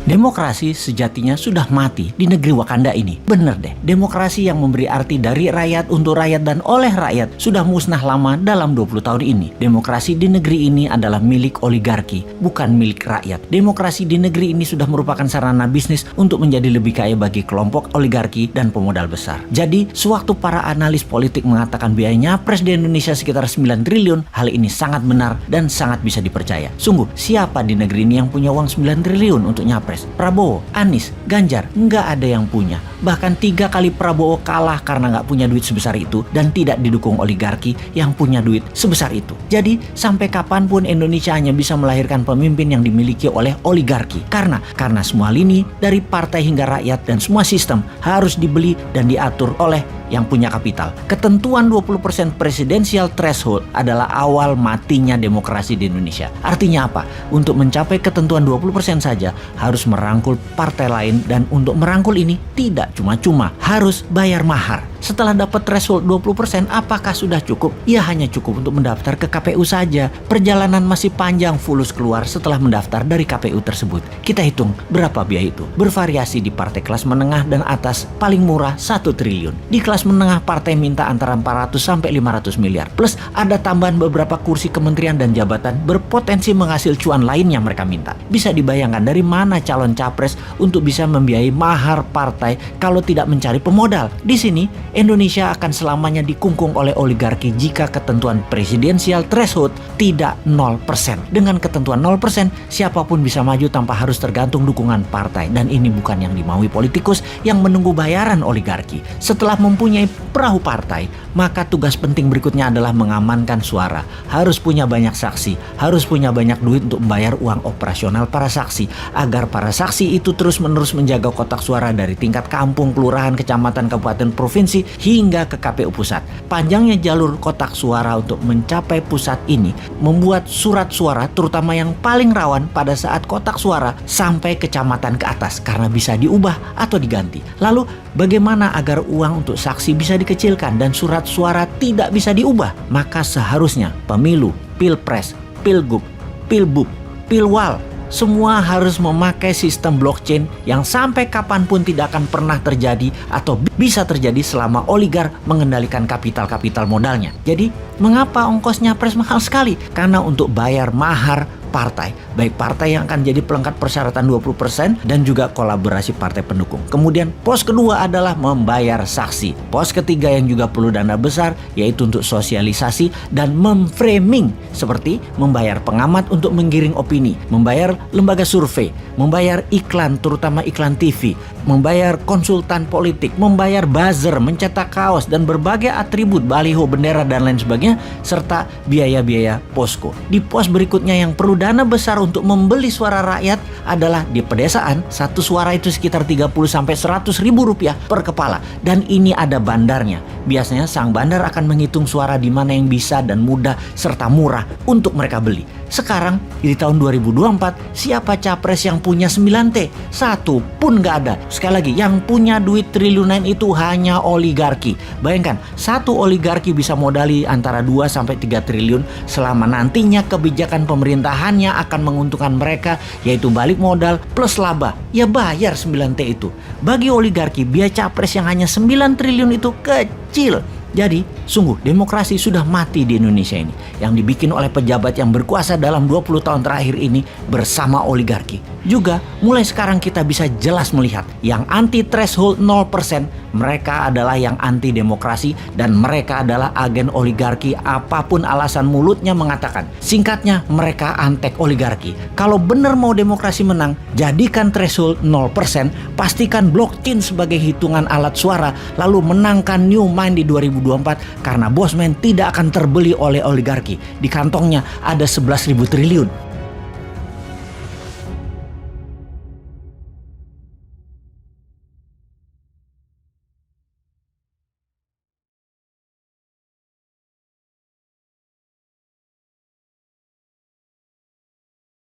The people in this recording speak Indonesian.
Demokrasi sejatinya sudah mati di negeri Wakanda ini. Bener deh, demokrasi yang memberi arti dari rakyat untuk rakyat dan oleh rakyat sudah musnah lama dalam 20 tahun ini. Demokrasi di negeri ini adalah milik oligarki, bukan milik rakyat. Demokrasi di negeri ini sudah merupakan sarana bisnis untuk menjadi lebih kaya bagi kelompok oligarki dan pemodal besar. Jadi, sewaktu para analis politik mengatakan biaya nyapres di Indonesia sekitar 9 triliun, hal ini sangat benar dan sangat bisa dipercaya. Sungguh, siapa di negeri ini yang punya uang 9 triliun untuk nyapres? Prabowo, Anies, Ganjar, nggak ada yang punya. Bahkan 3 kali Prabowo kalah karena nggak punya duit sebesar itu dan tidak didukung oligarki yang punya duit sebesar itu. Jadi sampai kapanpun Indonesia hanya bisa melahirkan pemimpin yang dimiliki oleh oligarki. Karena semua lini dari partai hingga rakyat dan semua sistem harus dibeli dan diatur oleh yang punya kapital. Ketentuan 20% presidensial threshold adalah awal matinya demokrasi di Indonesia. Artinya apa? Untuk mencapai ketentuan 20% saja harus merangkul partai lain, dan untuk merangkul ini tidak cuma-cuma, harus bayar mahar. Setelah dapat threshold 20%, apakah sudah cukup? Ya hanya cukup untuk mendaftar ke KPU saja. Perjalanan masih panjang fulus keluar setelah mendaftar dari KPU tersebut. Kita hitung berapa biaya itu. Bervariasi di partai kelas menengah dan atas, paling murah 1 triliun. Di kelas menengah partai minta antara 400 sampai 500 miliar. Plus ada tambahan beberapa kursi kementerian dan jabatan berpotensi menghasil cuan lain yang mereka minta. Bisa dibayangkan dari mana calon capres untuk bisa membiayai mahar partai kalau tidak mencari pemodal. Di sini Indonesia akan selamanya dikungkung oleh oligarki jika ketentuan presidensial threshold tidak 0%. Dengan ketentuan 0%, siapapun bisa maju tanpa harus tergantung dukungan partai. Dan ini bukan yang dimaui politikus yang menunggu bayaran oligarki. Setelah mempunyai perahu partai, maka tugas penting berikutnya adalah mengamankan suara. Harus punya banyak saksi, harus punya banyak duit untuk membayar uang operasional para saksi, agar para saksi itu terus-menerus menjaga kotak suara dari tingkat kampung, kelurahan, kecamatan, kabupaten, provinsi, hingga ke KPU pusat. Panjangnya jalur kotak suara untuk mencapai pusat ini membuat surat suara, terutama yang paling rawan pada saat kotak suara, sampai kecamatan ke atas karena bisa diubah atau diganti. Lalu bagaimana agar uang untuk saksi bisa dikecilkan dan surat suara tidak bisa diubah? Maka seharusnya pemilu, pilpres, pilgub, pilbub, pilwal, semua harus memakai sistem blockchain yang sampai kapanpun tidak akan pernah terjadi atau bisa terjadi selama oligar mengendalikan kapital-kapital modalnya. Jadi, mengapa ongkosnya nyapres mahal sekali? Karena untuk bayar mahar partai, baik partai yang akan jadi pelengkap persyaratan 20% dan juga kolaborasi partai pendukung. Kemudian pos kedua adalah membayar saksi. Pos ketiga yang juga perlu dana besar yaitu untuk sosialisasi dan memframing, seperti membayar pengamat untuk menggiring opini, membayar lembaga survei, membayar iklan terutama iklan TV, membayar konsultan politik, membayar buzzer, mencetak kaos dan berbagai atribut baliho, bendera dan lain sebagainya, serta biaya-biaya posko. Di pos berikutnya yang perlu dana besar untuk membeli suara rakyat adalah di pedesaan. Satu suara itu sekitar 30 sampai 100 ribu rupiah per kepala, dan ini ada bandarnya. Biasanya sang bandar akan menghitung suara di mana yang bisa dan mudah serta murah untuk mereka beli. Sekarang di tahun 2024, siapa capres yang punya 9T? Satu pun nggak ada. Sekali lagi, yang punya duit triliunan itu hanya oligarki. Bayangkan, satu oligarki bisa modali antara 2 sampai 3 triliun selama nantinya kebijakan pemerintahannya akan menguntungkan mereka, yaitu balik modal plus laba. Ya bayar 9T itu. Bagi oligarki, biaya capres yang hanya 9 triliun itu kecil. Jadi, sungguh demokrasi sudah mati di Indonesia ini, yang dibikin oleh pejabat yang berkuasa dalam 20 tahun terakhir ini bersama oligarki. Juga, mulai sekarang kita bisa jelas melihat yang anti threshold 0%, mereka adalah yang anti demokrasi dan mereka adalah agen oligarki apapun alasan mulutnya mengatakan. Singkatnya, mereka antek oligarki. Kalau benar mau demokrasi menang, jadikan threshold 0%, pastikan blockchain sebagai hitungan alat suara, lalu menangkan New Mind di 2024 karena Bosman tidak akan terbeli oleh oligarki. Di kantongnya ada 11.000 triliun.